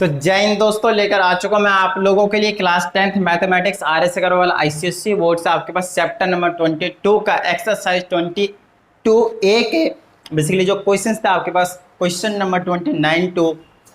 तो जय हिंद दोस्तों, लेकर आ चुका मैं आप लोगों के लिए class 10th mathematics RS Agarwal ICSE board से आपके पास चैप्टर नंबर 22 का एक्सरसाइज 22A के बेसिकली जो क्वेश्चंस थे आपके पास क्वेश्चन नंबर 29 टू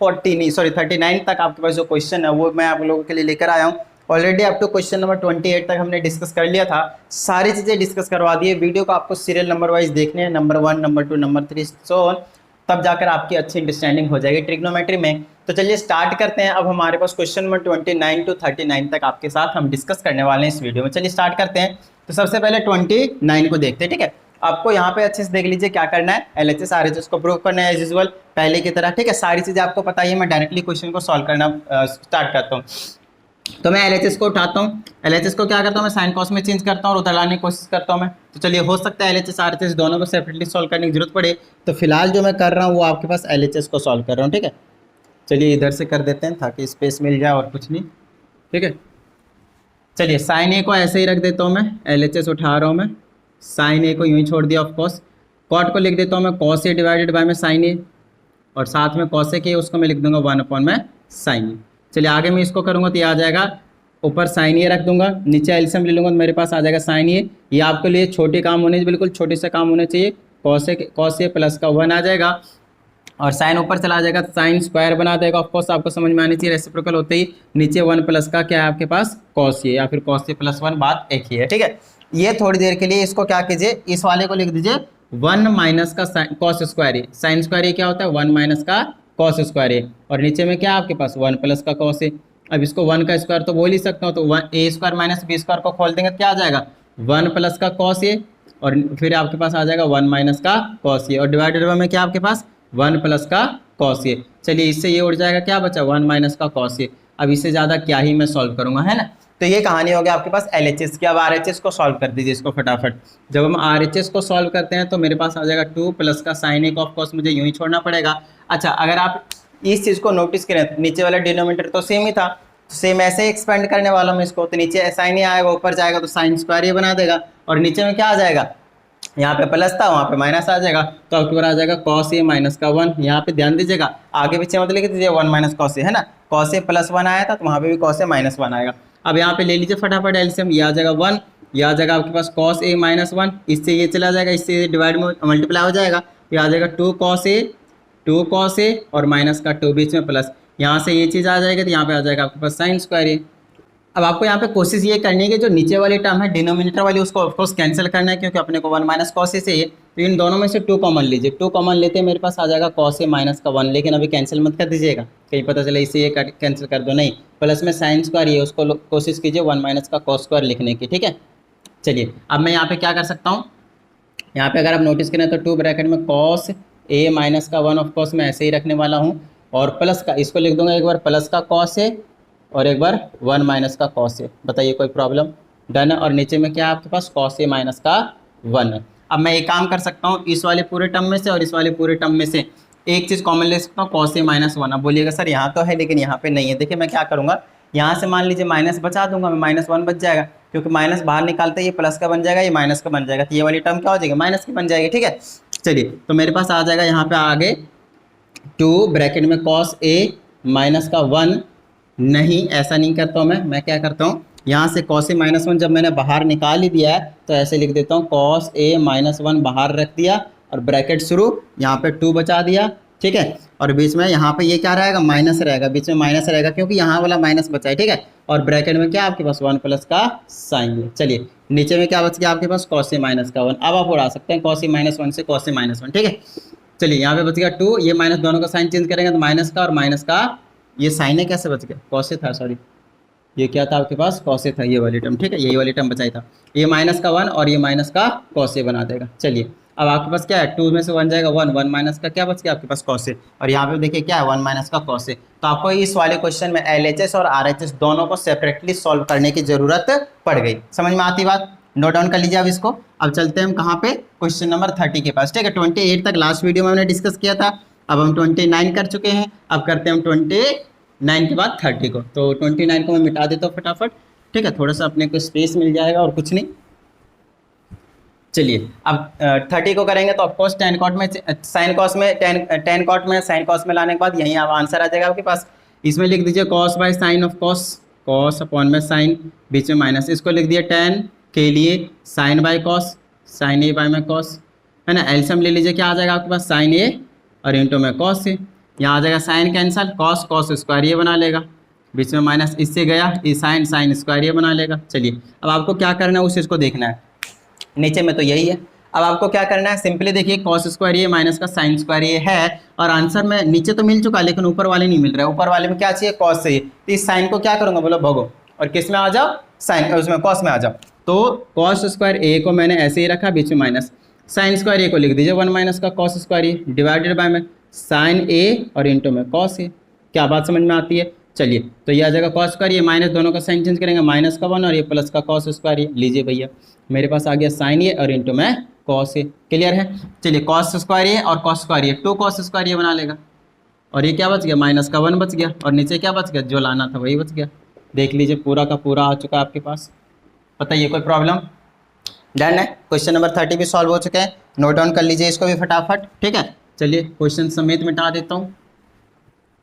39 तक आपके पास जो क्वेश्चन है वो मैं आप लोगों के लिए लेकर आया हूँ। Already up to question number 28 तक हमने डिस्कस कर लिया था, सारी चीज़ें डिस्कस करवा दी है। वीडियो को आपको सीरियल नंबर वाइज देखने हैं, number 1, number 2, number 3 so on, तब जाकर आपकी अच्छी अंडरस्टैंडिंग हो जाएगी ट्रिग्नोमेट्री में। तो चलिए स्टार्ट करते हैं। अब हमारे पास क्वेश्चन नंबर 29 टू 39 तक आपके साथ हम डिस्कस करने वाले हैं इस वीडियो में। चलिए स्टार्ट करते हैं। तो सबसे पहले 29 को देखते हैं, ठीक है। आपको यहाँ पे अच्छे से देख लीजिए क्या करना है, LHS RHS को प्रूव करना है एज यूजुअल पहले की तरह, ठीक है। सारी चीज़ें आपको पता ही है, मैं डायरेक्टली क्वेश्चन को सॉल्व करना स्टार्ट करता हूँ। तो मैं LHS को उठाता हूँ, LHS को क्या करता हूँ मैं साइन कॉस में चेंज करता हूँ और उधर लाने की कोशिश करता हूँ मैं। तो चलिए हो सकता है LHS RHS दोनों को सेपरेटली सॉल्व करने की जरूरत पड़े, तो फिलहाल जो मैं कर रहा हूँ वो आपके पास LHS को सॉल्व कर रहा हूँ, ठीक है। चलिए इधर से कर देते हैं ताकि स्पेस मिल जाए और कुछ नहीं, ठीक है। चलिए साइन ए को ऐसे ही रख देता हूँ मैं, LHS उठा रहा हूँ मैं, साइन ए को यूँ ही छोड़ दिया ऑफकोर्स। कॉट को लिख देता हूँ मैं कॉस ए डिवाइडेड बाय में साइन ए, और साथ में कॉसेक ए उसको मैं लिख दूंगा 1 में साइन ए। चलिए आगे मैं इसको करूँगा तो ये आ जाएगा, ऊपर साइन ए रख दूंगा, नीचे एलसीएम ले लूँगा तो मेरे पास आ जाएगा साइन ए। ये आपके लिए छोटे काम होने, बिल्कुल छोटे से काम होने चाहिए। कॉस ए प्लस का 1 आ जाएगा और साइन ऊपर चला जाएगा, साइन स्क्वायर बना देगा। ऑफकोर्स आपको समझ में आनी चाहिए, रेसिप्रोकल होते ही नीचे 1 प्लस का क्या है आपके पास कॉस ए, या फिर कॉस ए प्लस 1, बात एक ही है, ठीक है। ये थोड़ी देर के लिए इसको क्या कीजिए, इस वाले को लिख दीजिए 1 माइनस का cos square A. Sine square ए क्या होता है 1 माइनस का कॉस स्क्वायर ए, और नीचे में क्या आपके पास 1 प्लस का कॉस ए। अब इसको 1 का स्क्वायर तो बोल ही सकता हूँ, तो ए स्क्वायर माइनस बी स्क्वायर को खोल देंगे क्या आ जाएगा 1 प्लस का कॉस ए, और फिर आपके पास आ जाएगा 1 माइनस का कॉस ए, और डिवाइडेड बाय में क्या आपके पास 1 प्लस का कॉस ए। चलिए इससे ये उड़ जाएगा, क्या बचा 1 माइनस का कॉस ए। अब इससे ज़्यादा क्या ही मैं सॉल्व करूँगा, है ना। तो ये कहानी हो गया आपके पास LHS की। अब RHS को सॉल्व कर दीजिए इसको फटाफट। जब हम RHS को सॉल्व करते हैं तो मेरे पास आ जाएगा 2 प्लस का साइन ए, ऑफ कोर्स मुझे यूं ही छोड़ना पड़ेगा। अच्छा, अगर आप इस चीज़ को नोटिस करें तो नीचे वाला डिनोमिनेटर तो सेम ही था, तो सेम ऐसे ही एक्सपेंड करने वाला हूँ इसको। तो नीचे साइन ए आएगा, ऊपर जाएगा तो साइन स्क्वायर ए बना देगा, और नीचे में क्या आ जाएगा, यहाँ पे प्लस था वहाँ पे माइनस आ जाएगा, तो आपके पास आ जाएगा कॉस ए माइनस का 1। यहाँ पे ध्यान दीजिएगा, आगे पीछे मत लिख दीजिए 1 माइनस कॉस ए, है ना। कॉस ए प्लस 1 आया था तो वहाँ पे भी कॉस ए माइनस 1 आएगा। अब यहाँ पे ले लीजिए फटाफट एलसीएम, ये आ जाएगा 1, ये आ जाएगा आपके पास कॉस ए माइनस 1, इससे ये चला जाएगा, इससे डिवाइड में मल्टीप्लाई हो जाएगा, ये आ जाएगा 2 कॉस ए और माइनस का 2 बीच में प्लस, यहाँ से ये चीज़ आ जाएगी तो यहाँ पे आ जाएगा आपके पास साइन स्क्वायर ए। अब आपको यहाँ पे कोशिश ये करनी है कि जो नीचे वाली टर्म है डिनोमिनेटर वाली उसको ऑफकोर्स कैंसिल करना है, क्योंकि अपने को 1 माइनस कॉस ए से है, तो इन दोनों में से 2 कॉमन लीजिए। 2 कॉमन लेते हैं मेरे पास आ जाएगा कॉस ए माइनस का 1, लेकिन अभी कैंसिल मत कर दीजिएगा, कहीं पता चले इसे ये कैंसिल कर दो, नहीं, प्लस में साइन स्क्वायर ये उसको कोशिश कीजिए 1 माइनस का कॉस स्क्वायर लिखने की, ठीक है। चलिए अब मैं यहाँ पे क्या कर सकता हूँ, यहाँ पे अगर आप नोटिस करें तो 2 ब्रैकेट में कॉस ए माइनस का 1 ऑफ कोर्स मैं ऐसे ही रखने वाला हूँ, और प्लस का इसको लिख दूंगा एक बार प्लस का कॉस ए और एक बार 1 माइनस का कॉस ए। बताइए कोई प्रॉब्लम, डन है। और नीचे में क्या है आपके पास कॉस ए माइनस का 1 है। अब मैं एक काम कर सकता हूँ, इस वाले पूरे टर्म में से और इस वाले पूरे टर्म में से एक चीज़ कॉमन ले सकता हूँ, कॉस ए माइनस 1। अब बोलिएगा सर यहाँ तो है लेकिन यहाँ पे नहीं है। देखिए मैं क्या करूँगा, यहाँ से मान लीजिए माइनस बचा दूंगा मैं, माइनस 1 बच जाएगा, क्योंकि माइनस बाहर निकालते ये प्लस का बन जाएगा, ये माइनस का बन जाएगा, तो ये वाली टर्म क्या हो जाएगी माइनस की बन जाएगी, ठीक है। चलिए तो मेरे पास आ जाएगा यहाँ पे आगे 2 ब्रैकेट में कॉस ए माइनस का 1, नहीं ऐसा नहीं करता हूँ मैं क्या करता हूँ, यहाँ से कॉस ए माइनस 1 जब मैंने बाहर निकाल ही दिया है तो ऐसे लिख देता हूँ कॉस ए माइनस 1 बाहर रख दिया और ब्रैकेट शुरू, यहाँ पे 2 बचा दिया, ठीक है। और बीच में यहाँ पे ये क्या रहेगा माइनस रहेगा, बीच में माइनस रहेगा क्योंकि यहाँ वाला माइनस बचा है, ठीक है। और ब्रैकेट में क्या आपके पास 1 प्लस का साइन। चलिए नीचे में क्या बच गया आपके पास कॉस ए माइनस का 1। अब आप उड़ा सकते हैं कॉस ए माइनस 1 से कॉस ए माइनस 1, ठीक है। चलिए यहाँ पे बच गया 2, ये माइनस दोनों का साइन चेंज करेंगे तो माइनस का और माइनस का, ये साइन है कैसे बच गया, कॉस ए था, सॉरी ये क्या था आपके पास कॉस ए था, ये वाली टर्म, ठीक है, यही वाली टर्म बचाई था। ये माइनस का 1 और ये माइनस का कॉस ए बना देगा। चलिए अब आपके पास क्या है 2 में से 1 जाएगा 1 माइनस का क्या बच गया आपके पास कॉस ए, और यहाँ पे देखिए क्या है 1 माइनस का कॉस ए। तो आपको इस वाले क्वेश्चन में LHS और RHS दोनों को सेपरेटली सॉल्व करने की जरूरत पड़ गई। समझ में आती बात, नोट डाउन कर लीजिए अब इसको। अब चलते हैं हम कहाँ पे, क्वेश्चन नंबर 30 के पास, ठीक है। 28 तक लास्ट वीडियो में हमने डिस्कस किया था, अब हम 29 कर चुके हैं। अब करते हैं हम 29 के बाद 30 को, तो 29 को मैं मिटा देता हूँ फटाफट, ठीक है, थोड़ा सा अपने को स्पेस मिल जाएगा और कुछ नहीं। चलिए अब 30 को करेंगे तो ऑफकोर्स टेन कॉट में साइन कॉस में टेन कॉट में साइन कॉस में लाने के बाद यहीं अब आंसर आ जाएगा आपके पास इसमें लिख दीजिए cos by sine of cos, cos upon में साइन, बीच में माइनस, इसको लिख दिया टेन के लिए sine by cos, sine A by में कॉस, है ना। एलसीएम ले लीजिए, क्या आ जाएगा आपके पास साइन ए और इंटू में कॉस ए, यहाँ आ जाएगा sine cancel, cos cos square ये बना लेगा, बीच में माइनस, इससे गया ये साइन साइन स्क्वायर ये बना लेगा। चलिए अब आपको क्या करना है उस चीज़ को देखना है, नीचे में तो यही है। अब आपको क्या करना है, सिंपली देखिए कॉस स्क्वायर ये माइनस का साइन स्क्वायर ये है, और आंसर में नीचे तो मिल चुका लेकिन ऊपर वाले नहीं मिल रहा है। ऊपर वाले में क्या चाहिए, कॉस चाहिए, तो इस साइन को क्या करूंगा बोलो भगो, और किस में आ जाओ, साइन उसमें कॉस में आ जाओ। तो कॉस स्क्वायर ए को मैंने ऐसे ही रखा, बीच में माइनस, साइन स्क्वायर ए को लिख दीजिए वन माइनस का cos square A divided by में साइन ए और इंटू में कॉस ए। क्या बात समझ में आती है। चलिए तो ये आ जाएगा कॉस स्क्वायर, ये माइनस दोनों का साइन चेंज करेंगे, माइनस का वन और ये प्लस का कॉस स्क्वायर ये, लीजिए भैया मेरे पास आ गया साइन ए और इंटू में कॉस ए। क्लियर है। चलिए कॉस स्क्वायर ए और cos square A, two cos square ये बना लेगा, और ये क्या बच गया, माइनस का वन बच गया, और नीचे क्या बच गया, जो लाना था वही बच गया। देख लीजिए पूरा का पूरा आ चुका है आपके पास। बताइए कोई प्रॉब्लम। डन है। क्वेश्चन नंबर 30 भी सॉल्व हो चुके हैं, नोट डाउन कर लीजिए इसको भी फटाफट। ठीक है, चलिए क्वेश्चन समेत मिटा देता हूँ।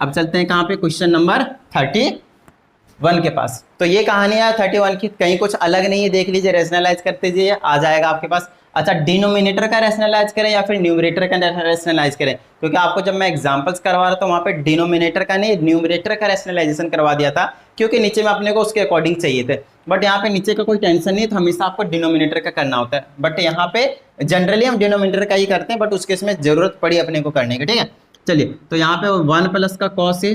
अब चलते हैं कहाँ पे, क्वेश्चन नंबर 31 के पास। तो ये कहानी है 31 की, कहीं कुछ अलग नहीं है, देख लीजिए, रेशनलाइज करते जाइए, आ जाएगा आपके पास। अच्छा, डिनोमिनेटर का रेशनलाइज करें या फिर न्यूमरेटर का रेशनलाइज करें, क्योंकि आपको जब मैं एग्जांपल्स करवा रहा था वहाँ पे डिनोमिनेटर का नहीं न्यूमरेटर का रेशनलाइजेशन करवा दिया था, क्योंकि नीचे में अपने को उसके अकॉर्डिंग चाहिए थे। बट यहाँ पे नीचे का कोई टेंशन नहीं, तो हमेशा आपको डिनोमिनेटर का करना होता है। बट यहाँ पे जनरली हम डिनोमिनेटर का ही करते हैं, बट उसके इसमें जरूरत पड़ी अपने को करने की। ठीक है, चलिए तो यहाँ पे 1 प्लस का कॉस है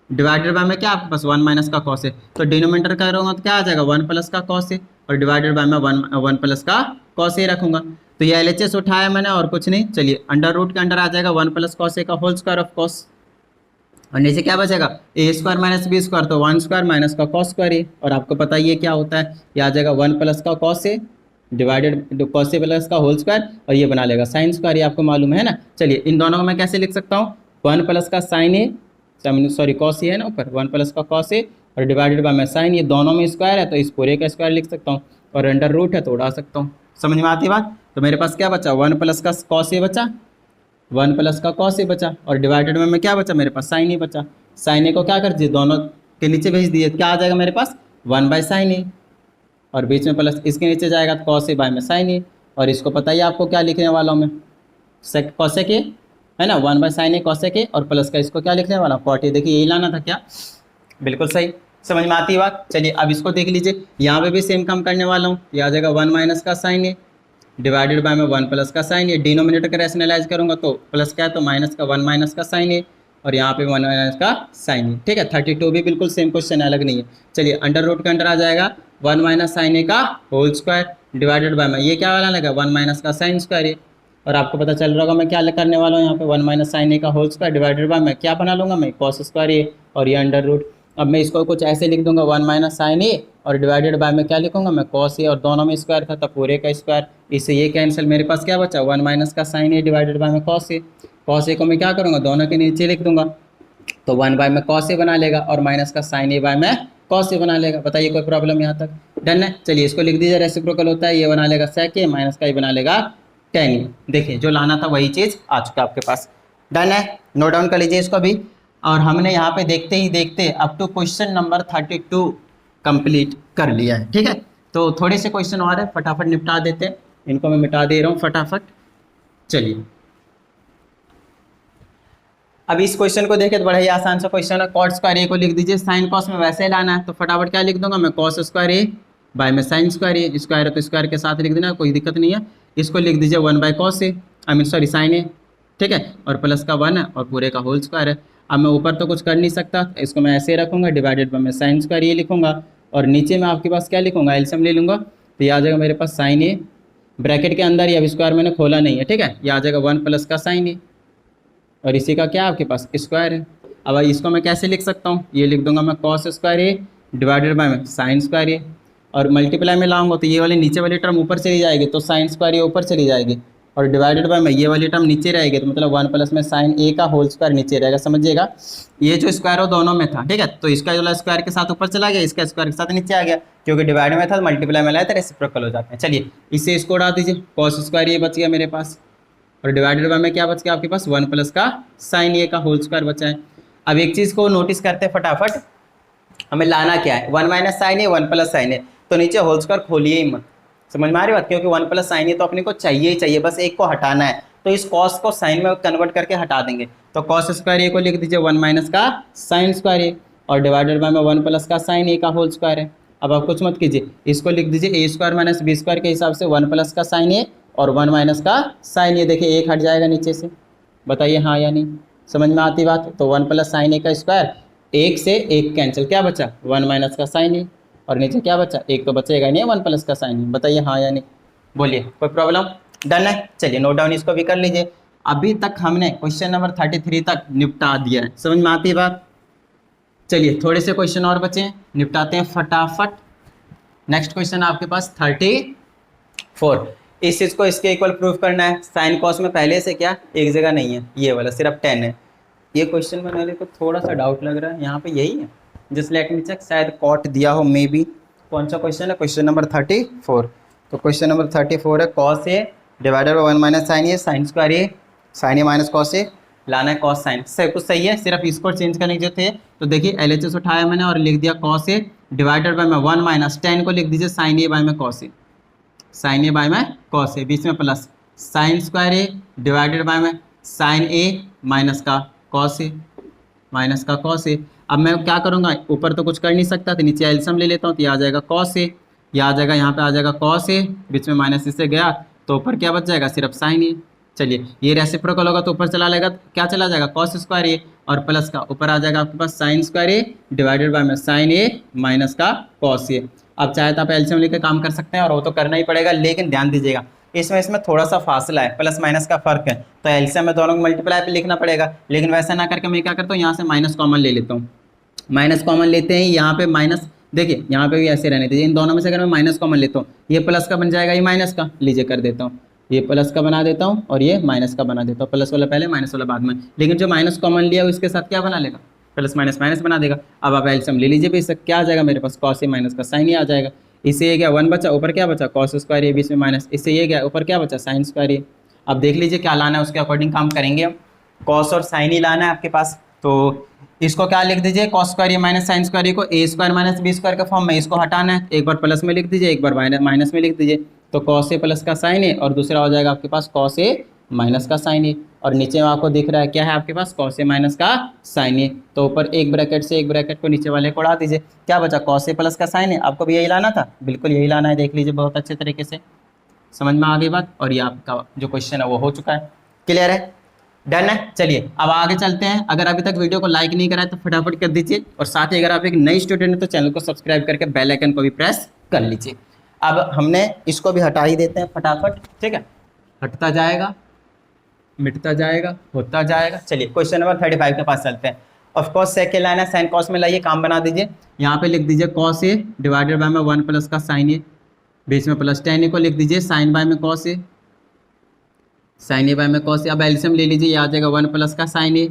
डिवाइडेड बाय में क्या आपके पास 1 माइनस का कॉस है, तो डिनोमिनेटर करूँगा तो क्या आ जाएगा 1 प्लस का कॉस है, और डिवाइडेड बाय में 1 प्लस का कॉस ए रखूंगा। तो ये एलएचएस उठाया मैंने और कुछ नहीं। चलिए अंडर रूट के अंडर आ जाएगा 1 प्लस कॉस ए का होल स्क्वायर ऑफ कॉस, और नीचे क्या बचेगा ए स्क्वायर माइनस बी स्क्वायर, तो 1 स्क्वायर माइनस का कॉस स्क्वायर ए, और आपको पता ही है क्या होता है, ये आ जाएगा 1 प्लस का cos A divided cos A plus का होल स्क्वायर, और ये बना लेगा साइन स्क्वायर, ये आपको मालूम है ना। चलिए इन दोनों को मैं कैसे लिख सकता हूँ, 1 प्लस का sign A, sorry cos A है ना ऊपर, 1 प्लस का कॉस ए और डिवाइडेड बाय में साइन, ये दोनों में स्क्वायर है तो इस पूरे का स्क्वायर लिख सकता हूँ, और अंडर रूट है तो उड़ा सकता हूँ। समझ में आती है बात। तो मेरे पास क्या बचा 1 प्लस का कॉस ए बचा, 1 प्लस का कॉस ए बचा, और डिवाइडेड में क्या बचा मेरे पास साइन ए बचा। साइन ए को क्या कर दिए, दोनों के नीचे भेज दिए, क्या आ जाएगा मेरे पास 1 बाय साइन ए, और बीच में प्लस इसके नीचे जाएगा तो कॉस ए बाय में साइन ए, और इसको पता ही आपको क्या लिखने वाला हूँ मैं, सेक कॉसेक ए है ना, 1 बाय साइन ए कॉसेक ए, और प्लस का इसको क्या लिखने वाला कॉट ए। देखिए यही लाना था क्या, बिल्कुल सही। समझ में आती है बात। चलिए अब इसको देख लीजिए, यहाँ पे भी सेम काम करने वाला हूँ, ये आ जाएगा 1 माइनस का साइन ए डिवाइडेड बाय में 1 प्लस का साइन ए, डिनोमिनेटर का रैशनलाइज करूँगा तो प्लस क्या है तो माइनस का 1 माइनस का साइन ए, और यहाँ पे 1 माइनस का साइन ए। ठीक है, 32 भी बिल्कुल सेम क्वेश्चन, अलग नहीं है। चलिए अंडर रूट के अंडर आ जाएगा 1 माइनस साइन ए का होल स्क्वायर डिवाइडेड बाय में ये क्या वाला लगा 1 माइनस का साइन स्क्वायर ए, और आपको पता चल रहा होगा मैं क्या करने वाला हूँ यहाँ पे 1 माइनस साइन ए का होल स्क्वायर डिवाइडेड बाय मैं क्या बना लूँगा मैं कॉस स्क्वायर ए, और ये अंडर रूट। अब मैं इसको कुछ ऐसे लिख दूंगा 1 माइनस साइन ए और डिवाइडेड बाय में क्या लिखूंगा मैं कॉस ए, और दोनों में स्क्वायर था तो पूरे का स्क्वायर, इससे ये कैंसिल, मेरे पास क्या बचा 1 माइनस का साइन ए डिवाइडेड बाय में कॉस ए। कॉस ए को मैं क्या करूँगा दोनों के नीचे लिख दूंगा, तो 1 बाय में कॉस ए बना लेगा, और माइनस का साइन ए बाय में कॉस ए बना लेगा। बताइए कोई प्रॉब्लम यहाँ तक। डन है। चलिए इसको लिख दीजिए, रेसिप्रोकल होता है, ये बना लेगा सेक ए माइनस का ये बना लेगा टेन ए। देखिए जो लाना था वही चीज़ आ चुका आपके पास। डन है, नोट डाउन कर लीजिए इसको भी। और हमने यहाँ पे देखते ही देखते up to question number 32 complete कर लिया है। ठीक है, तो थोड़े से क्वेश्चन और है, फटाफट निपटा देते हैं, इनको मैं मिटा दे रहा हूँ फटाफट। चलिए अब इस क्वेश्चन को देखें तो बड़ा ही आसान सा क्वेश्चन है। कॉट स्क्वायर ए को लिख दीजिए, साइन कॉस में वैसे ही लाना है, तो फटाफट क्या लिख दूंगा मैं कॉस स्क्वायर ए बाय में साइन स्क्वायर ए, स्क्वायर है तो स्क्वायर के साथ लिख देना, कोई दिक्कत नहीं है। इसको लिख दीजिए 1 by cos A, I mean sorry sine A, ठीक है, और प्लस का 1 है और पूरे का होल स्क्वायर है। अब मैं ऊपर तो कुछ कर नहीं सकता, इसको मैं ऐसे रखूँगा डिवाइडेड बाय में साइन स्क्वायर ये लिखूँगा, और नीचे में आपके पास क्या लिखूँगा एलसीएम ले लूँगा, तो ये आ जाएगा मेरे पास साइन ए ब्रैकेट के अंदर, ये अब स्क्वायर मैंने खोला नहीं है, ठीक है, ये आ जाएगा 1 प्लस का साइन ए, और इसी का क्या आपके पास स्क्वायर है। अब इसको मैं कैसे लिख सकता हूँ, ये लिख दूंगा मैं cos square A divided by में साइन स्क्वायर ए, और मल्टीप्लाई में लाऊंगा तो ये वाली नीचे वाली टर्म ऊपर चली जाएगी, तो साइन स्क्वायर ए ऊपर चली जाएगी, और डिवाइडेड बाय में ये वाली टर्म नीचे रहेगी, तो मतलब 1 प्लस में साइन ए का होल स्क्वायर नीचे रहेगा। समझिएगा, ये जो स्क्वायर हो दोनों में था, ठीक है, तो इसका जो स्क्वायर के साथ ऊपर चला गया, इसका स्क्वायर के साथ नीचे आ गया, क्योंकि डिवाइड में था तो मल्टीप्लाई में लाया तो रेसिप्रोकल हो जाते हैं। चलिए इससे इसको उड़ा दीजिए, कॉस स्क्वायर ये बच गया मेरे पास, और डिवाइडेड बाय में क्या बच गया आपके पास 1 प्लस का साइन ए का होल स्क्वायर बचा है। अब एक चीज़ को नोटिस करते हैं फटाफट, हमें लाना क्या है, 1 माइनस साइन ए 1 प्लस साइन ए, तो नीचे होल स्क्वायर खोलिए ही मत, समझ में आ रही बात, क्योंकि 1 प्लस साइन ए तो अपने को चाहिए ही चाहिए, बस एक को हटाना है, तो इस कॉस को साइन में कन्वर्ट करके हटा देंगे, तो कॉस स्क्वायर ए को लिख दीजिए 1 माइनस का साइन स्क्वायर ए, और डिवाइडेड बाय में 1 प्लस का साइन ए का होल स्क्वायर है। अब आप कुछ मत कीजिए, इसको लिख दीजिए ए स्क्वायर माइनस बी स्क्वायर के हिसाब से 1 प्लस का साइन ए और 1 माइनस का साइन ए, देखिए एक हट जाएगा नीचे से, बताइए हाँ या नहीं, समझ में आती बात। तो 1 प्लस साइन ए का स्क्वायर, एक से एक कैंसिल, क्या बचा 1 माइनस का साइन ए, और नीचे क्या बचा, एक तो बचेगा नहीं 1 प्लस का साइन ए, बताइए हाँ या नहीं, बोलिए कोई प्रॉब्लम, डन है। चलिए नोट डाउन इसको भी कर लीजिए। अभी तक हमने क्वेश्चन नंबर 33 तक निपटा दिया है, समझ में आती है बात। चलिए थोड़े से क्वेश्चन और बचे हैं, निपटाते हैं फटाफट। नेक्स्ट क्वेश्चन आपके पास 34, इस चीज़ को इसके इक्वल प्रूफ करना है। साइन कॉस में पहले से क्या एक जगह नहीं है, ये वाला सिर्फ 10 है। ये क्वेश्चन बनाने को थोड़ा सा डाउट लग रहा है, यहाँ पे यही है, जस्ट लेट मी चेक, शायद कॉट दिया हो मे बी। कौन सा क्वेश्चन है, क्वेश्चन नंबर 34। तो क्वेश्चन नंबर 34 है cos A divided by 1 minus sine A sine square A, sine A minus cos A, लाना है कॉस साइन, सब कुछ सही है, सिर्फ इसको चेंज करने के जो थे। तो देखिए LHS उठाया मैंने और लिख दिया कॉस ए डिवाइडेड बाय में 1 माइनस 10 को लिख दीजिए साइन ए बाय में cos A, sine A by में कॉस ए, बीच में plus sign square A divided by में साइन ए माइनस का कॉस ए, माइनस का कॉस ए। अब मैं क्या करूँगा, ऊपर तो कुछ कर नहीं सकता, तो नीचे एलसीएम ले लेता हूँ, तो ये आ जाएगा कॉस ए, ये आ जाएगा यहाँ पे आ जाएगा कॉस ए, बीच में माइनस इससे गया, तो ऊपर क्या बच जाएगा, सिर्फ साइन ए। चलिए ये रेसिप्रोकल होगा तो ऊपर चला जाएगा, क्या चला जाएगा कॉस स्क्वायर ए, और प्लस का ऊपर आ जाएगा आपके पास sine square A divided by में साइन ए माइनस का कॉस ए। अब चाहे तो आप एलसीएम लेकर काम कर सकते हैं, और वो तो करना ही पड़ेगा, लेकिन ध्यान दीजिएगा इसमें थोड़ा सा फासला है, प्लस माइनस का फर्क है, तो एलसीएम में दोनों को मल्टीप्लाई पे लिखना पड़ेगा। लेकिन वैसा ना करके मैं क्या करता हूँ, यहाँ से माइनस कॉमन ले लेता हूँ, माइनस कॉमन लेते हैं, यहाँ पे माइनस, देखिए यहाँ पे भी ऐसे रहने दीजिए, इन दोनों में से अगर मैं माइनस कॉमन लेता हूँ, ये प्लस का बन जाएगा, ये माइनस का, लीजिए कर देता हूँ, ये प्लस का बना देता हूँ और ये माइनस का बना देता हूँ, प्लस वाला पहले माइनस वाला बाद में, लेकिन जो माइनस कॉमन लिया उसके साथ क्या बना लेगा, प्लस माइनस माइनस बना देगा। अब आप एलसीएम ले लीजिए, इससे क्या आ जाएगा मेरे पास, कॉस ए माइनस का साइन ए आ जाएगा, इससे ये गया 1 बचा, ऊपर क्या बचा कॉस स्क्वायर ए, बीच में माइनस, इससे ये गया, ऊपर क्या बचा साइन स्क्वायर ए। अब देख लीजिए क्या लाना है, उसके अकॉर्डिंग काम करेंगे हम, कॉस और साइन ही लाना है आपके पास, तो इसको क्या लिख दीजिए, कॉस स्क्वायर ए माइनस साइन स्क्वायर ए को ए स्क्वायर माइनस बी स्क्वायर के फॉर्म में इसको हटाना है, एक बार प्लस में लिख दीजिए, एक बार माइनस में लिख दीजिए, तो कॉस ए प्लस का साइन ए, और दूसरा हो जाएगा आपके पास कॉस ए माइनस का साइन ए, और नीचे में आपको दिख रहा है क्या है आपके पास, कॉस ए माइनस का साइन ए, तो ऊपर एक ब्रैकेट से एक ब्रैकेट को नीचे वाले को उड़ा दीजिए, क्या बचा कॉस ए प्लस का साइन ए। आपको भी यही लाना था, बिल्कुल यही लाना है, देख लीजिए बहुत अच्छे तरीके से, समझ में आ गई बात। और ये आपका जो क्वेश्चन है वो हो चुका है, क्लियर है, डन है। चलिए अब आगे चलते हैं। अगर अभी तक वीडियो को लाइक नहीं करा है तो फटाफट कर दीजिए, और साथ ही अगर आप एक नई स्टूडेंट हैं तो चैनल को सब्सक्राइब करके बेल आइकन को भी प्रेस कर लीजिए। अब हमने इसको भी हटा ही देते हैं फटाफट, ठीक है, हटता जाएगा, मिटता जाएगा, होता जाएगा। चलिए क्वेश्चन नंबर 35 के पास चलते हैं। ऑफकोर्स सेकेंड लाइन है, साइन कॉस में लाइए, काम बना दीजिए, यहाँ पे लिख दीजिए कॉस ए डिवाइडेड बाय में 1 प्लस का साइन ए, बीच में प्लस टेन ए को लिख दीजिए साइन बाय में cos A, sine A by में कॉस ए। अब एलसीएम ले लीजिए, ये आ जाएगा 1 प्लस का साइन ए,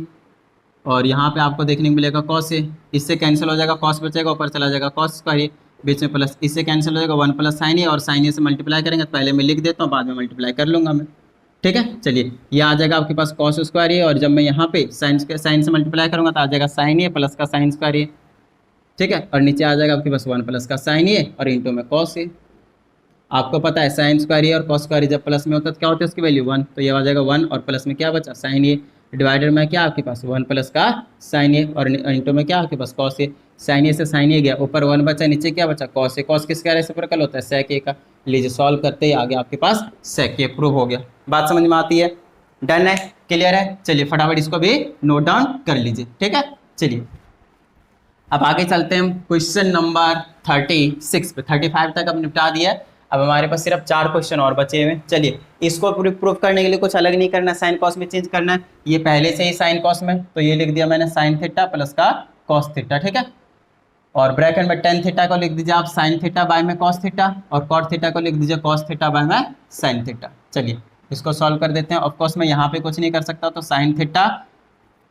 और यहाँ पे आपको देखने को मिलेगा कॉस ए, इससे कैंसिल हो जाएगा, कॉस बचेगा, ऊपर चला जाएगा कॉस स्क्वायर ए, बीच में प्लस, इससे कैंसिल हो जाएगा 1 प्लस साइन ए, और साइन ए से मल्टीप्लाई करेंगे, तो पहले मैं लिख देता हूँ, बाद में मल्टीप्लाई कर लूँगा मैं, ठीक है। चलिए ये आ जाएगा आपके पास कॉस स्क्वायर ए, और जब मैं यहाँ पे साइन से मल्टीप्लाई करूँगा तो आ जाएगा साइन ए प्लस का साइन स्क्वायर ए, ठीक है, और नीचे आ जाएगा आपके पास 1 प्लस का साइन ए और इंटू में कॉस ए। आपको पता है साइन स्क्वायर ए और कॉस स्क्वायर ए जब प्लस में होता है तो क्या होता है उसकी वैल्यू 1, तो ये आ जाएगा 1, और प्लस में क्या बचा साइन ए डिवाइडेड में क्या आपके पास 1 प्लस का साइन ए, और इंटू में क्या आपके पास कॉस ए, साइन ए से साइन ए गया, ऊपर 1 बचा, नीचे क्या बचा कॉस ए, कॉस किसका रेसिप्रोकल होता है सेक ए का, लीजिए सॉल्व करते ही आगे आपके पास सेक ए प्रूव हो गया। बात समझ में आती है, डन है, क्लियर है। चलिए फटाफट इसको भी नोट डाउन कर लीजिए, ठीक है। चलिए अब आगे चलते हैं हम क्वेश्चन नंबर 36 पे, 35 तक अब निपटा दिया। अब हमारे पास सिर्फ 4 क्वेश्चन और बचे हुए हैं। चलिए इसको प्रूफ करने के लिए कुछ अलग नहीं करना, साइन कॉस में चेंज करना है, ये पहले से ही साइन कॉस में, तो ये लिख दिया मैंने साइन थीटा प्लस का कॉस थीटा, ठीक है, और ब्रैकेट में टेन थीटा को लिख दीजिए आप साइन थीटा बाय में कॉस थीटा, और कॉट थीटा को लिख दीजिए कॉस थीटा बाय में साइन थीटा। चलिए इसको सॉल्व कर देते हैं। ऑफकोर्स मैं यहाँ पे कुछ नहीं कर सकता, तो साइन थीटा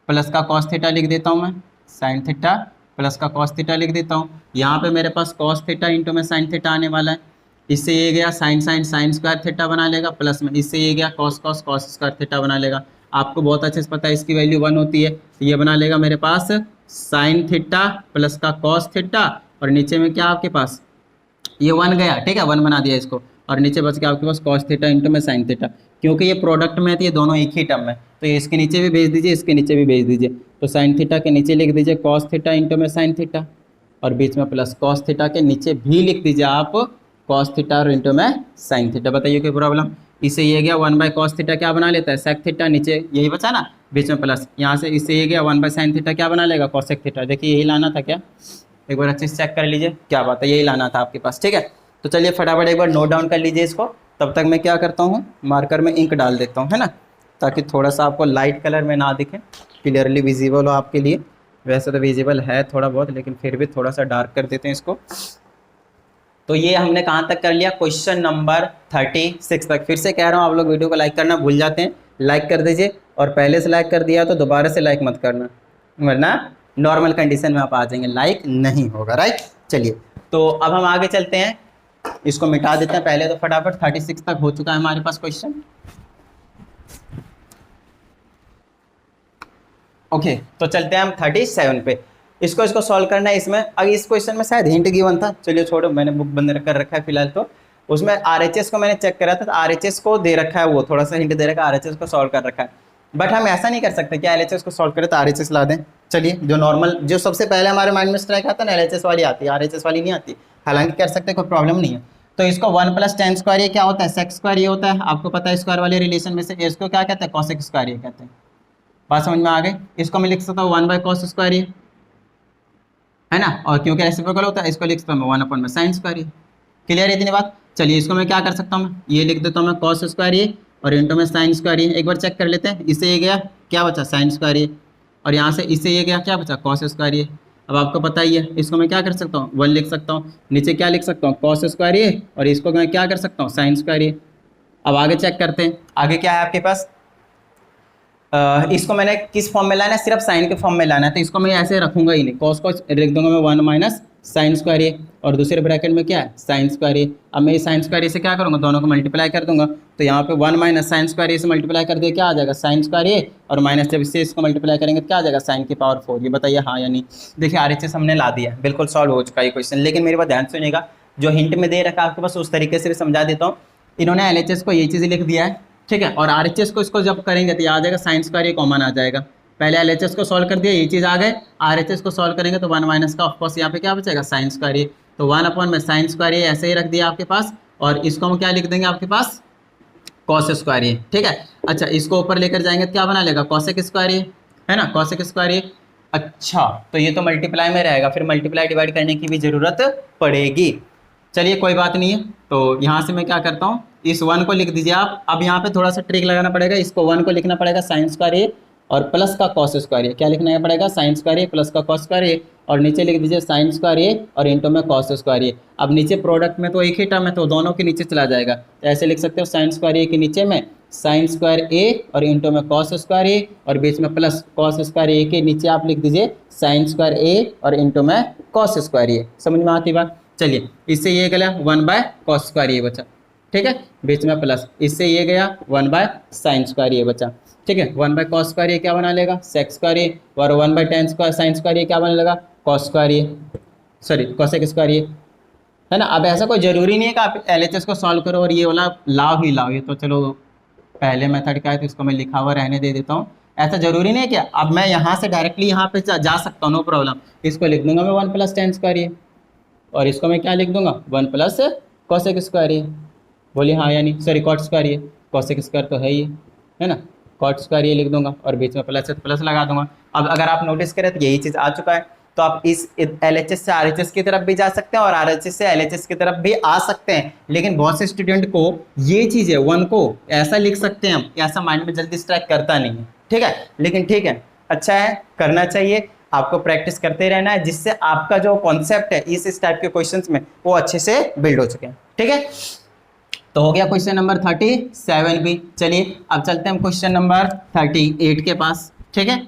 प्लस का कॉस थीटा लिख देता हूँ मैं, साइन थीटा प्लस का कॉस थीटा लिख देता हूँ। यहाँ पे मेरे पास कॉस थीटा इंटू में साइन थीटा आने वाला है, इससे ये गया sine sine sine square theta बना लेगा, प्लस में इससे ये गया cos cos cos square theta बना लेगा। आपको बहुत अच्छे से पता है इसकी वैल्यू 1 होती है, तो ये बना लेगा मेरे पास साइन थीटा प्लस का कॉस थीटा, और नीचे में क्या आपके पास ये 1 गया, ठीक है, 1 बना दिया इसको, और नीचे बच गया आपके पास कॉस थीटा इंटू में साइन थीटा। क्योंकि ये प्रोडक्ट में है तो ये दोनों एक ही टर्म है, तो ये इसके नीचे भी भेज दीजिए, इसके नीचे भी भेज दीजिए। तो साइन थीटा के नीचे लिख दीजिए कॉस थीटा इंटू में साइन थीटा, और बीच में प्लस कॉस थीटा के नीचे भी लिख दीजिए आप कॉस थीटा और इंटू में साइन थीटा। बताइए कोई प्रॉब्लम? इससे ये गया 1 बाय कॉस थीटा क्या बना लेता है सेक थीटा, नीचे यही बचा ना, बीच में प्लस, यहाँ से इससे ये गया 1 बाय साइन थीटा क्या बना लेगा कॉसेक थीटा। देखिए यही लाना था क्या, एक बार अच्छे से चेक कर लीजिए, क्या बात है, यही लाना था आपके पास, ठीक है। तो चलिए फटाफट एक बार नोट डाउन कर लीजिए इसको, तब तक मैं क्या करता हूँ मार्कर में इंक डाल देता हूँ, है ना, ताकि थोड़ा सा आपको लाइट कलर में ना दिखे, क्लियरली विजिबल हो आपके लिए। वैसे तो विजिबल है थोड़ा बहुत, लेकिन फिर भी थोड़ा सा डार्क कर देते हैं इसको। तो ये हमने कहाँ तक कर लिया, क्वेश्चन नंबर 36 तक। फिर से कह रहा हूँ आप लोग वीडियो को लाइक करना भूल जाते हैं, लाइक कर दीजिए, और पहले से लाइक कर दिया तो दोबारा से लाइक मत करना, वरना नॉर्मल कंडीशन में आप आ जाएंगे, लाइक नहीं होगा, राइट। चलिए तो अब हम आगे चलते हैं, इसको मिटा देते हैं पहले तो फटाफट। 36 तक हो चुका है हमारे पास क्वेश्चन। ओके तो चलते हैं हम 37 पे, इसको सॉल्व करना है। इसमें अगर इस क्वेश्चन में शायद हिंट गिवन था, चलिए छोड़ो, मैंने बुक बंद कर रखा है फिलहाल। तो उसमें आरएचएस को मैंने चेक करा था, तो आरएचएस को दे रखा है, वो थोड़ा सा हिंट दे रखा है, आरएचएस को सॉल्व कर रखा है। बट हम ऐसा नहीं कर सकते कि एलएचएस को सॉल्व करें तो आरएचएस ला दें। चलिए जो नॉर्मल, जो सबसे पहले हमारे माइंड में स्ट्राइक आता है ना, एलएचएस वाली आती है, आरएचएस वाली नहीं आती। हालांकि कर सकते हैं, कोई प्रॉब्लम नहीं है। तो इसको 1 प्लस टेन स्क्वायर ये क्या होता है, सेक स्क्वायर ये होता है, आपको पता है स्क्वायर वाले रिलेशन में से इसको क्या कहते हैं, कॉसेक स्क्वायर ये कहते हैं। बात समझ में आ गई? इसको मैं लिख सकता हूँ 1 बाय कॉस स्क्वायर ये, है ना, और क्योंकि रेसिप्रोकल होता है इसको लिख सकता हूँ मैं 1 अपॉन में साइन स्क्वायर ये। क्लियर है इतनी बात? चलिए इसको मैं क्या कर सकता हूँ, ये लिख देता हूँ मैं कॉस स्क्वायर ये, और इंटू में साइन स्क्वायर ये। एक बार चेक कर लेते हैं, इससे ये गया क्या बचा साइन स्क्वायर ये, और यहाँ से इससे ये गया क्या बचा कॉस स्क्वायर ये। अब आपको पता ही है, इसको मैं क्या कर सकता हूँ 1 लिख सकता हूँ, नीचे क्या लिख सकता हूँ कॉस स्क्वायर ये, और इसको मैं क्या कर सकता हूँ साइन स्क्वायर ये। अब आगे चेक करते हैं, आगे क्या है आपके पास। इसको मैंने किस फॉर्म में लाना है, सिर्फ साइन के फॉर्म में लाना है, तो इसको मैं ऐसे रखूंगा ही नहीं, कॉस को लिख दूंगा मैं 1 माइनस साइन स्क्वायर ए, और दूसरे ब्रैकेट में क्या है साइन स्क्वायर ए। अब मैं साइन स्क्वायर ए से क्या करूंगा, दोनों को मल्टीप्लाई कर दूंगा, तो यहाँ पे 1 माइनस साइन स्क्वायर ए से मल्टीप्लाई कर दिया क्या आ जाएगा साइन स्क्वायर ए, और माइनस जब इससे इसको मल्टीप्लाई करेंगे तो क्या आ जाएगा साइन की पावर 4। ये बताइए हाँ या नहीं। देखिए आरएचएस हमने ला दिया, बिल्कुल सॉल्व हो चुका है क्वेश्चन। लेकिन मेरी बात ध्यान सुनिएगा, जो हिंट में दे रखा है आपके पास उस तरीके से भी समझा देता हूँ। इन्होंने एलएचएस को ये चीज़ लिख दिया है, ठीक है, और आरएचएस को इसको जब करेंगे तो आ जाएगा साइन स्क्वायर ये कॉमन आ जाएगा। पहले एलएचएस को सॉल्व कर दिया, ये चीज़ आ गए, आरएचएस को सॉल्व करेंगे तो 1 माइनस का ऑफकोर्स यहाँ पे क्या बचेगा साइन स्क्वायर ये, तो 1 अपॉन में साइन स्क्वायर ये ऐसे ही रख दिया आपके पास, और इसको हम क्या लिख देंगे आपके पास कॉस स्क्वायर ये, ठीक है। अच्छा इसको ऊपर लेकर जाएंगे तो क्या बना लेगा कॉसेक स्क्वायर ये, है ना, कॉसेक स्क्वायर ये। अच्छा तो ये तो मल्टीप्लाई में रहेगा, फिर मल्टीप्लाई डिवाइड करने की भी जरूरत पड़ेगी। चलिए कोई बात नहीं है, तो यहाँ से मैं क्या करता हूँ, इस 1 को लिख दीजिए आप। अब यहाँ पे थोड़ा सा ट्रिक लगाना पड़ेगा, इसको 1 को लिखना पड़ेगा साइन स्क्वायर ए और प्लस का कॉस स्क्वायर ए। क्या लिखना पड़ेगा साइन स्क्वायर ए प्लस का कॉस स्क्वायर ए, और नीचे लिख दीजिए साइन स्क्वायर ए और इंटू में कॉस स्क्वायर ए। अब नीचे प्रोडक्ट में तो एक ही टर्म है, तो दोनों के नीचे चला जाएगा, तो ऐसे लिख सकते हो साइन स्क्वायर ए के नीचे में साइन स्क्वायर ए और इंटू में कॉस स्क्वायर ए, और बीच में प्लस कॉस स्क्वायर ए के नीचे आप लिख दीजिए साइन स्क्वायर ए और इंटू में कॉस स्क्वायर ए। समझ में आती बात? चलिए इससे ये गया 1 बाय कॉस स्क्वायर ये बचा, ठीक है, बीच में प्लस, इससे ये गया 1 बाय साइन स्क्वायर ये बचा, ठीक है। 1 बाय कॉस स्क्वायर ये क्या बना लेगा सेक स्क्वायर ये, और 1 by ten square sine square ये क्या बना लेगा कॉस स्क्वायर ये, सॉरी कॉसेक स्क्वायर ये, है ना। अब ऐसा कोई जरूरी नहीं है कि आप एलएचएस को सॉल्व करो और ये वाला लाओ ही लाओ, ये तो चलो पहले मेथड का है तो इसको मैं लिखा हुआ रहने दे देता हूँ। ऐसा जरूरी नहीं है क्या, अब मैं यहाँ से डायरेक्टली यहाँ पे जा सकता हूँ, नो प्रॉब्लम। इसको लिख दूंगा मैं 1 प्लस टेन स्क्वायर ये, और इसको मैं क्या लिख दूंगा 1 प्लस कॉसेक स्क्वायर ये। बोलिए हाँ या नहीं, सॉरी कॉट स्क्वायर ये, कॉसेक स्क्वायर तो है ही, है ना, कॉट स्क्वायर ये लिख दूंगा, और बीच में प्लस है तो प्लस लगा दूंगा। अब अगर आप नोटिस करें तो यही चीज़ आ चुका है, तो आप इस एलएचएस से आरएचएस की तरफ भी जा सकते हैं और आरएचएस से एलएचएस की तरफ भी आ सकते हैं। लेकिन बहुत से स्टूडेंट को ये चीज़ है 1 को ऐसा लिख सकते हैं हम, ऐसा माइंड में जल्दी स्ट्राइक करता नहीं है, ठीक है। लेकिन ठीक है, अच्छा है, करना चाहिए, आपको प्रैक्टिस करते रहना है, जिससे आपका जो कॉन्सेप्ट है इस टाइप के क्वेश्चंस में वो अच्छे से बिल्ड हो चुके हैं, ठीक है। तो हो गया क्वेश्चन नंबर 37 भी। चलिए अब चलते हैं हम क्वेश्चन नंबर 38 के पास, ठीक है।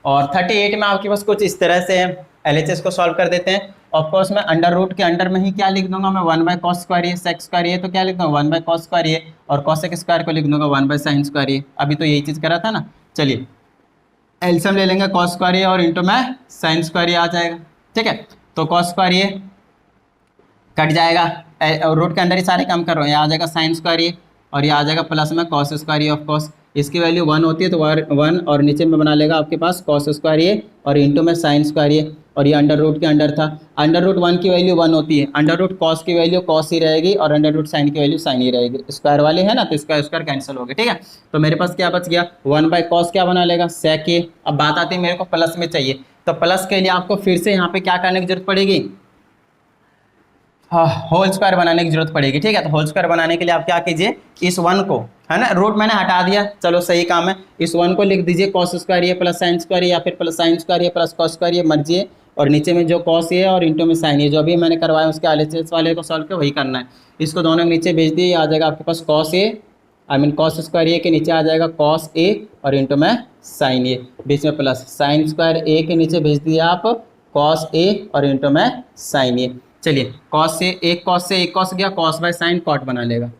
और 38 में आपके पास कुछ इस तरह से है, एलएचएस को सॉल्व कर देते हैं। ऑफकोर्स मैं अंडर रूट के अंडर में ही क्या लिख दूंगा, मैं 1/cos² ये सेक स्क्वायर ये तो क्या लिख दूंगा 1/cos² ये, और cosec स्क्वायर को लिख दूंगा 1/sin² ये। अभी तो यही चीज करा था ना। चलिए एलसीएम ले लेंगे, cos² ये और इंटू में sin² ये आ जाएगा। ठीक है, तो cos² ये कट जाएगा और रूट के अंदर ही सारे काम कर रहे हो, ये आ जाएगा sin² ये और ये आ जाएगा प्लस में cos² ये। ऑफकोर्स इसकी वैल्यू 1 होती है तो 1 और नीचे में बना लेगा आपके पास cos² ये और इंटू में sin² ये, और ये अंडर रूट के अंडर था। अंडर रूट 1 की वैल्यू 1 होती है, अंडर रूट cos की वैल्यू cos ही रहेगी और अंडर रूट sin की वैल्यू sin ही रहेगी। स्क्वायर वाले है ना तो इसका स्क्वायर कैंसिल हो गया। ठीक है, तो मेरे पास क्या बच गया 1/cos क्या बना लेगा sec ये। अब बात आती है मेरे को प्लस में चाहिए, तो प्लस के लिए आपको फिर से यहाँ पे क्या करने की जरूरत पड़ेगी, होल स्क्वायर बनाने की जरूरत पड़ेगी। ठीक है, तो होल स्क्वायर बनाने के लिए आप क्या कीजिए, इस 1 को है ना रूट मैंने हटा दिया, चलो सही काम है, इस 1 को लिख दीजिए cos² ये प्लस sin² या फिर प्लस sin² ये प्लस cos² ये मर्जी है, और नीचे में जो cos ये और इंटू में sin ये जो अभी मैंने करवाया उसके एलएचएस वाले को सॉल्व किया वही करना है। इसको दोनों के नीचे भेज दिए, आ जाएगा आपके पास cos a I mean cos² ये के नीचे आ जाएगा cos a और इंटू में sin ये, बीच में प्लस sin² a के नीचे भेज दिए आप cos a और इंटू में sin ये। चलिए cos से एक cos गया, cos/sin cot बना लेगा।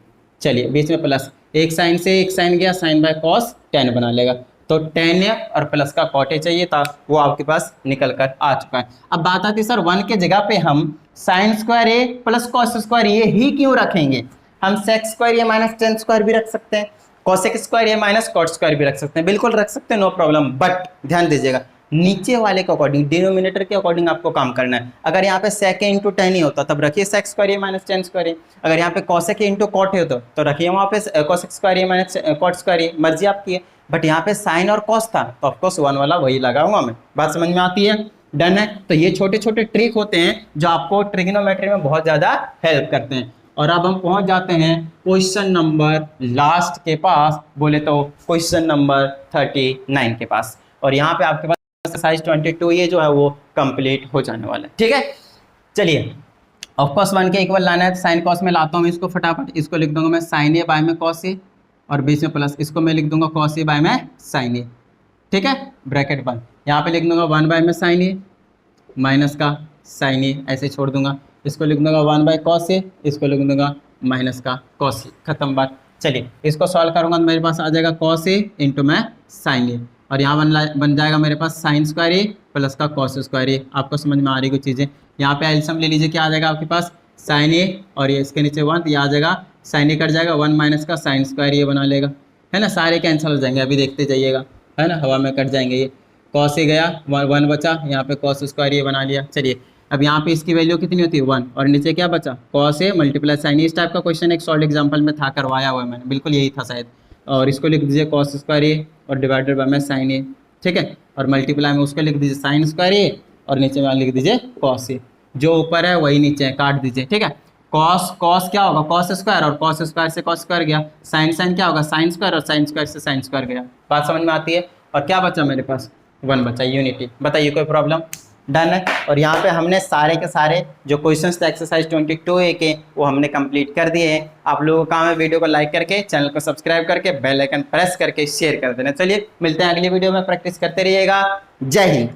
चलिए बीच में प्लस एक sin से एक sin गया, sin/cos tan बना लेगा। तो tan है और प्लस का cot a चाहिए था, वो आपके पास निकल कर आ चुका है। अब बात आती है सर 1 के जगह पे हम sin² a प्लस cos² ये ही क्यों रखेंगे, हम sec² a माइनस tan² भी रख सकते हैं, cosec² a माइनस cot² भी रख सकते हैं, बिल्कुल रख सकते हैं, नो प्रॉब्लम। बट ध्यान दीजिएगा नीचे वाले के अकॉर्डिंग, डिनोमिनेटर के अकॉर्डिंग आपको काम करना है। अगर यहाँ पे sec a इंटू tan ही होता तब रखिए sec² a minus tan² a, अगर यहाँ पे cosec a into cot a होता तो रखिए वहाँ पे cosec² a minus cot² a, मर्जी आपकी है। बट यहाँ पे sin और cos था तो ऑफकोर्स 1 वाला वही लगाऊंगा मैं। बात समझ में आती है, डन है। तो ये छोटे छोटे ट्रिक होते हैं जो आपको ट्रिग्नोमेट्री में बहुत ज़्यादा हेल्प करते हैं। और अब हम पहुँच जाते हैं क्वेश्चन नंबर लास्ट के पास, बोले तो क्वेश्चन नंबर 39 के पास, और यहाँ पे आपके पास एक्सरसाइज 22 ये जो है वो कंप्लीट हो जाने वाला है। ठीक है, चलिए ऑफकोर्स 1 के इक्वल लाना है, साइन कॉस में लाता हूँ इसको फटाफट, इसको लिख दूंगा मैं sin a बाय में cos a और बीच में प्लस इसको मैं लिख दूंगा cos a बाय में sin a। ठीक है, ब्रैकेट बंद, यहाँ पे लिख दूंगा 1 बाय में sin a माइनस का sin a, ऐसे छोड़ दूंगा, इसको लिख दूंगा 1/cos a, इसको लिख दूंगा माइनस का cos a, खत्म बात। चलिए इसको सॉल्व करूंगा तो मेरे पास आ जाएगा cos a इंटू में sin a, और यहाँ बन जाएगा मेरे पास sin² a प्लस का cos² a। आपको समझ में आ रही कुछ चीज़ें, यहाँ पे एलसीएम ले लीजिए, क्या आ जाएगा आपके पास sin a और ये इसके नीचे 1, ये आ जाएगा sin a कट जाएगा 1 माइनस का sin² ये बना लेगा, है ना, सारे कैंसिल हो जाएंगे, अभी देखते जाइएगा, है ना, हवा में कट जाएंगे ये, cos a गया 1 बचा, यहाँ पे cos² ये बना लिया। चलिए अब यहाँ पे इसकी वैल्यू कितनी होती है 1, और नीचे क्या बचा cos a multiply sin a। इस टाइप का क्वेश्चन एक सॉल्व एग्जाम्पल में था, करवाया हुआ है मैंने, बिल्कुल यही था शायद, और इसको लिख दीजिए cos² a और डिवाइडेड बाय में sin a। ठीक है, और मल्टीप्लाई में उसको लिख दीजिए sin² a और नीचे में लिख दीजिए cos a, जो ऊपर है वही नीचे है, काट दीजिए। ठीक है, cos क्या होगा cos² और cos² से cos² गया, sin क्या होगा sin² और sin² से sin² गया। बात समझ में आती है, और क्या बचा मेरे पास 1 बचा, यूनिटी। बताइए कोई प्रॉब्लम, डन है। और यहाँ पे हमने सारे के सारे जो क्वेश्चंस थे एक्सरसाइज 22A के वो हमने कंप्लीट कर दिए हैं। आप लोगों का काम है वीडियो को लाइक करके, चैनल को सब्सक्राइब करके, बेल आइकन प्रेस करके शेयर कर देना। चलिए मिलते हैं अगली वीडियो में, प्रैक्टिस करते रहिएगा। जय हिंद।